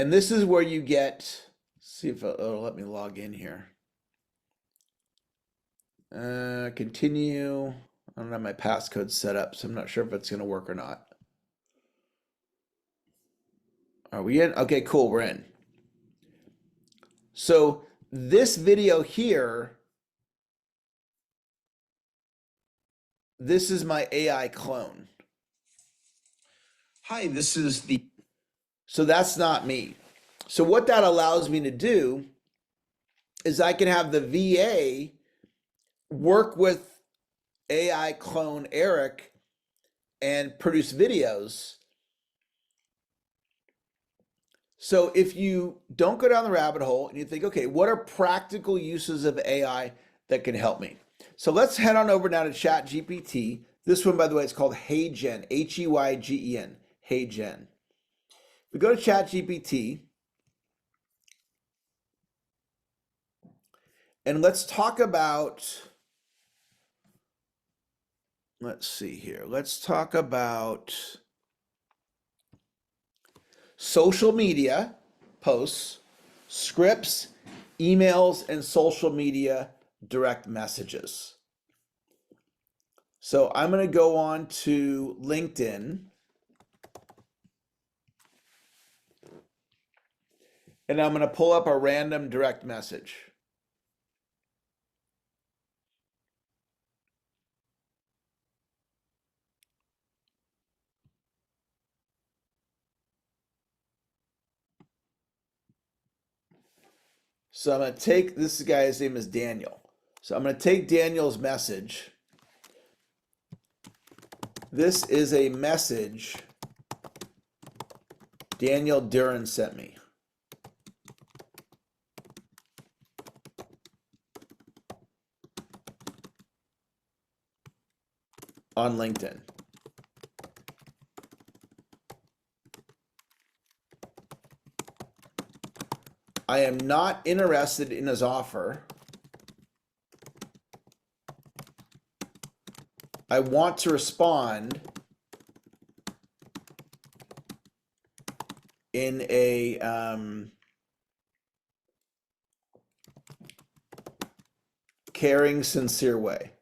And this is where you get, see if it'll let me log in here. Continue. I don't have my passcode set up, so I'm not sure if it's going to work or not. Are we in? Okay, cool, we're in. So this video here, this is my AI clone. Hi, this is the. So that's not me. So what that allows me to do is I can have the VA work with AI clone Eric and produce videos. So if you don't go down the rabbit hole and you think, okay, what are practical uses of AI that can help me? So let's head on over now to ChatGPT. This one, by the way, is called HeyGen, H-E-Y-G-E-N, HeyGen. We go to ChatGPT, and let's talk about, let's see here. Let's talk about social media posts, scripts, emails, and social media direct messages. So I'm going to go on to LinkedIn, and I'm going to pull up a random direct message. So I'm going to take, this guy's name is Daniel. So I'm going to take Daniel's message. This is a message Daniel Duran sent me on LinkedIn. I am not interested in his offer. I want to respond in a caring, sincere way.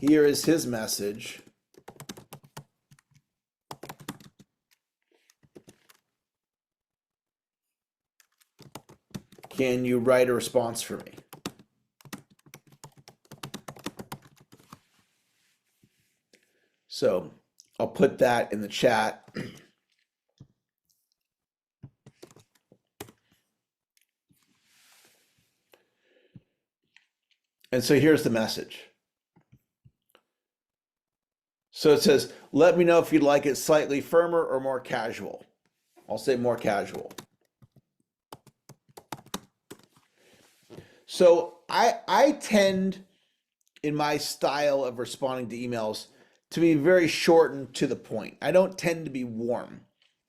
Here is his message. Can you write a response for me? So I'll put that in the chat. And so here's the message. So it says, let me know if you'd like it slightly firmer or more casual. I'll say more casual. So I tend, in my style of responding to emails, to be very short and to the point. I don't tend to be warm.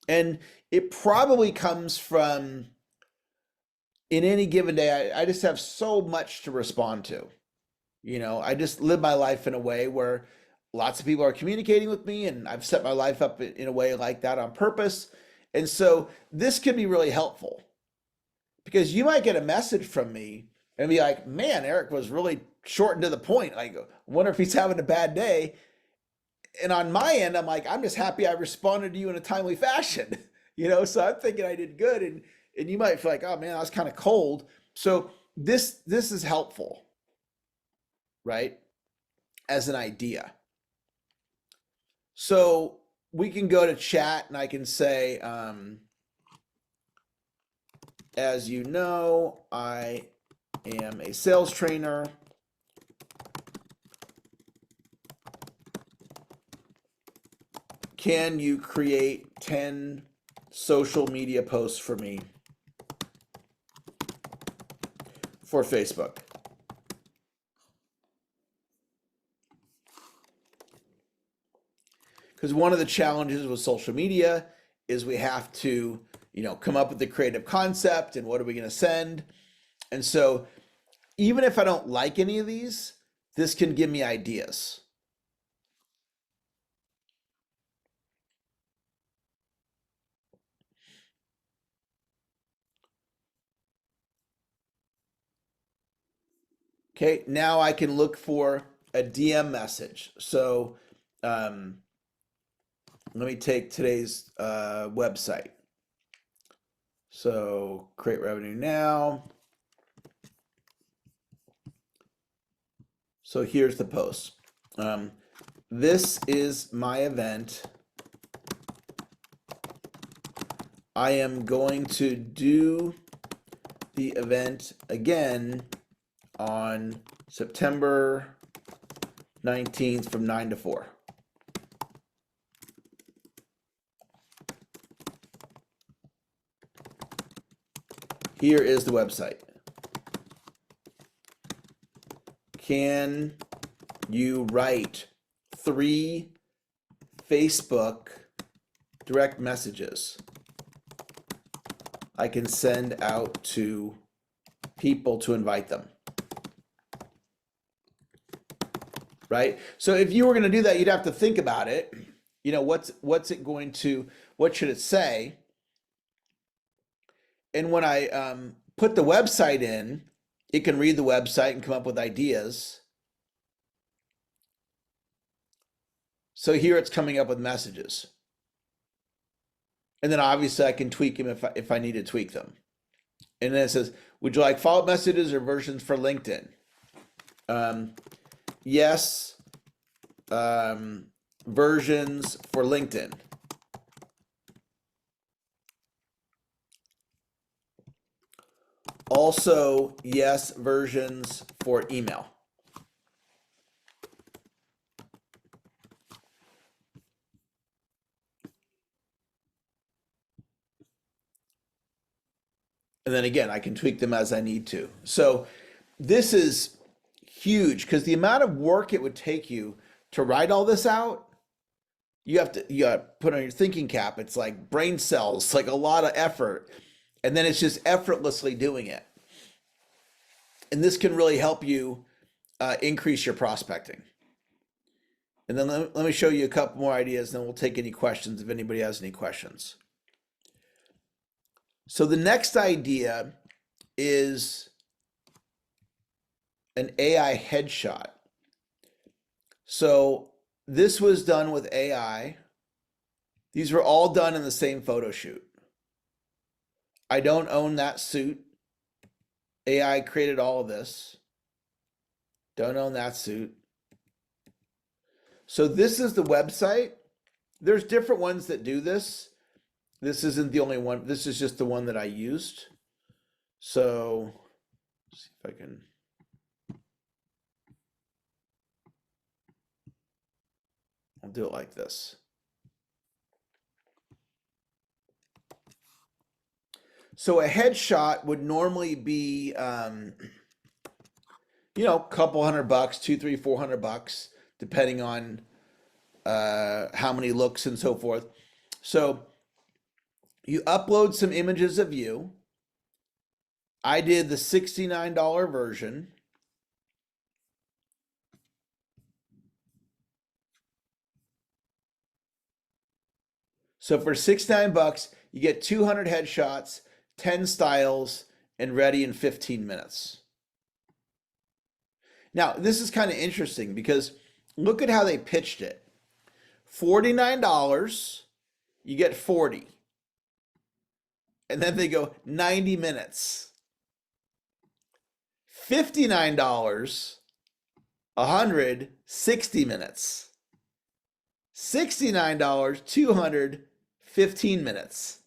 And it probably comes from, in any given day, I just have so much to respond to. You know, I just live my life in a way where lots of people are communicating with me, and I've set my life up in a way like that on purpose. And so this can be really helpful, because you might get a message from me and be like, man, Eric was really short and to the point. I wonder if he's having a bad day. And on my end, I'm like, I'm just happy I responded to you in a timely fashion. So I'm thinking I did good. And you might feel like, oh man, I was kind of cold. So this is helpful, right? As an idea. So we can go to chat and I can say, as you know, I am a sales trainer. Can you create 10 social media posts for me for Facebook? Because one of the challenges with social media is we have to, come up with the creative concept and what are we going to send. And so even if I don't like any of these, this can give me ideas. Okay, now I can look for a DM message. So let me take today's website. So create revenue now. So here's the post. This is my event. I am going to do the event again on September 19th from 9 to 4. Here is the website. Can you write 3 Facebook direct messages I can send out to people to invite them? Right? So if you were going to do that, you'd have to think about it. You know, what should it say? And when I put the website in, it can read the website and come up with ideas. So here it's coming up with messages. And then obviously I can tweak them if I need to tweak them. And then it says, would you like follow-up messages or versions for LinkedIn? Yes, versions for LinkedIn. Also, yes, versions for email. And then again, I can tweak them as I need to. So this is huge because the amount of work it would take you to write all this out, you got to put on your thinking cap. It's like brain cells, like a lot of effort. And then it's just effortlessly doing it. And this can really help you increase your prospecting. And then let me show you a couple more ideas, and then we'll take any questions if anybody has any questions. So the next idea is an AI headshot. So this was done with AI. These were all done in the same photo shoot. I don't own that suit. AI created all of this. Don't own that suit. So this is the website. There's different ones that do this. This isn't the only one. This is just the one that I used. So let's see if I can. I'll do it like this. So a headshot would normally be, you know, a couple $100, $200, $300, $400, depending on how many looks and so forth. So you upload some images of you. I did the $69 version. So for $69, you get 200 headshots, 10 styles, and ready in 15 minutes. Now, this is kind of interesting because look at how they pitched it. $49, you get 40. And then they go 90 minutes. $59, 100, 60 minutes. $69, 200, 15 minutes,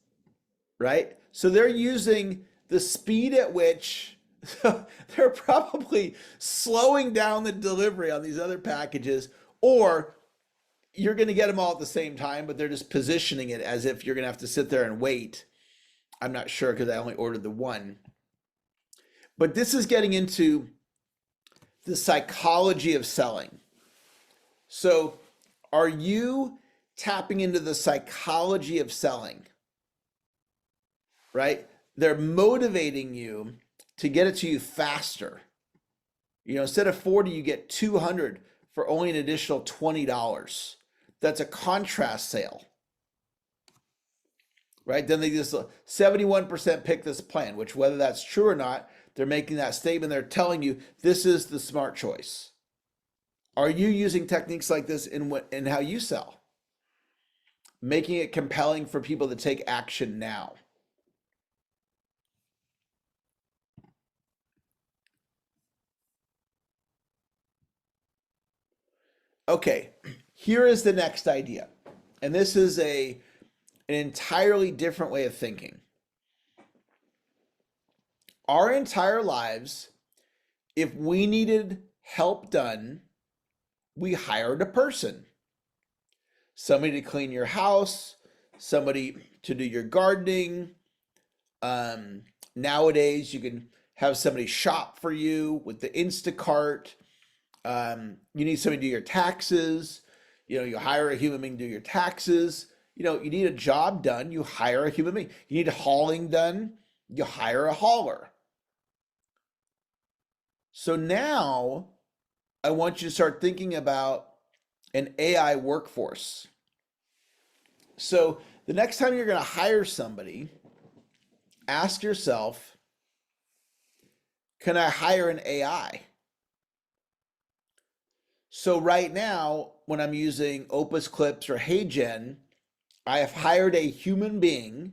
right? So they're using the speed at which they're probably slowing down the delivery on these other packages, or you're going to get them all at the same time, but they're just positioning it as if you're going to have to sit there and wait. I'm not sure because I only ordered the one. But this is getting into the psychology of selling. So are you tapping into the psychology of selling? Right? They're motivating you to get it to you faster. You know, instead of 40, you get 200 for only an additional $20. That's a contrast sale. right? Then they just 71% pick this plan, which whether that's true or not, they're making that statement. They're telling you this is the smart choice. Are you using techniques like this in how you sell? Making it compelling for people to take action now. Okay, here is the next idea. And this is an entirely different way of thinking. Our entire lives, if we needed help done, we hired a person. Somebody to clean your house, somebody to do your gardening. Nowadays, you can have somebody shop for you with the Instacart. You need somebody to do your taxes. You hire a human being to do your taxes. You need a job done, you hire a human being. You need hauling done, you hire a hauler. So now I want you to start thinking about an AI workforce. So the next time you're going to hire somebody, ask yourself, can I hire an AI? So right now, when I'm using Opus Clips or HeyGen, I have hired a human being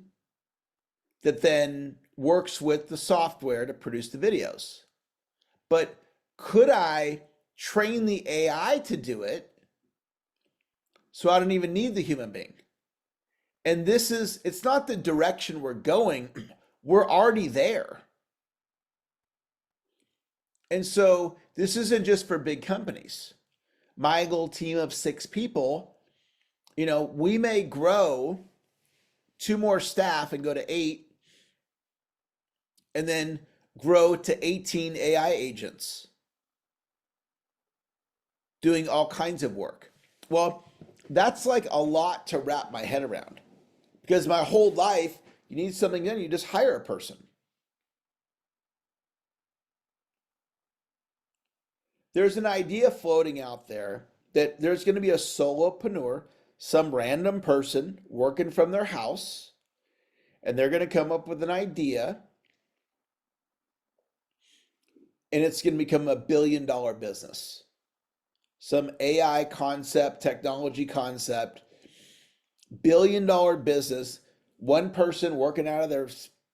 that then works with the software to produce the videos. But could I train the AI to do it so I don't even need the human being? And it's not the direction we're going. We're already there. And so this isn't just for big companies. My little team of 6 people, we may grow 2 more staff and go to 8, and then grow to 18 AI agents doing all kinds of work. Well, that's like a lot to wrap my head around, because my whole life, you need something done, you just hire a person. There's an idea floating out there that there's going to be a solopreneur, some random person working from their house, and they're going to come up with an idea, and it's going to become a $1 billion business. Some AI concept, technology concept, $1 billion business, one person working out of their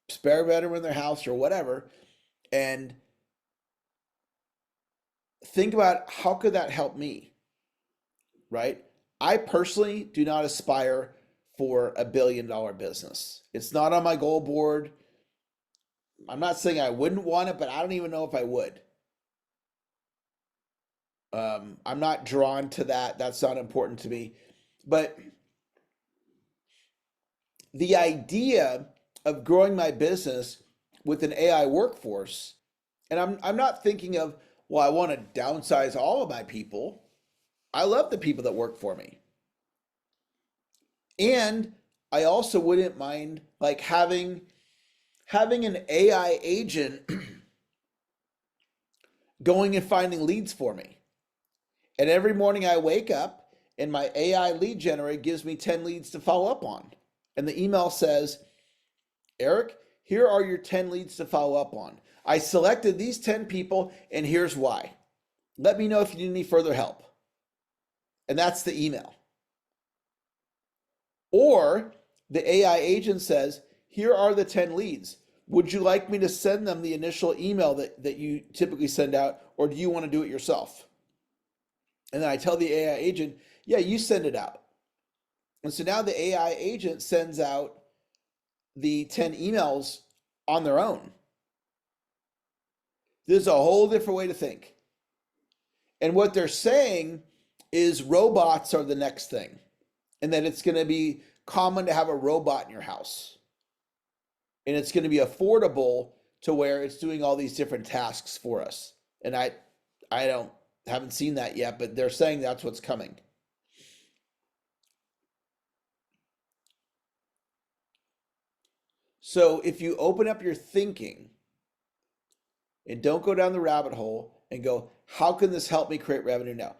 spare bedroom in their house or whatever. And think about, how could that help me, right? I personally do not aspire for a $1 billion business. It's not on my goal board. I'm not saying I wouldn't want it, but I don't even know if I would. I'm not drawn to that. That's not important to me. But the idea of growing my business with an AI workforce, and I'm not thinking of, well, I want to downsize all of my people. I love the people that work for me. And I also wouldn't mind like having an AI agent going and finding leads for me. And every morning I wake up and my AI lead generator gives me 10 leads to follow up on. And the email says, Eric, here are your 10 leads to follow up on. I selected these 10 people, and here's why. Let me know if you need any further help. And that's the email. Or the AI agent says, here are the 10 leads. Would you like me to send them the initial email that you typically send out, or do you want to do it yourself? And then I tell the AI agent, yeah, you send it out. And so now the AI agent sends out the 10 emails on their own. There's a whole different way to think. And what they're saying is robots are the next thing, and that it's going to be common to have a robot in your house. And it's going to be affordable to where it's doing all these different tasks for us. And I haven't seen that yet, but they're saying that's what's coming. So if you open up your thinking and don't go down the rabbit hole and go, how can this help me create revenue now?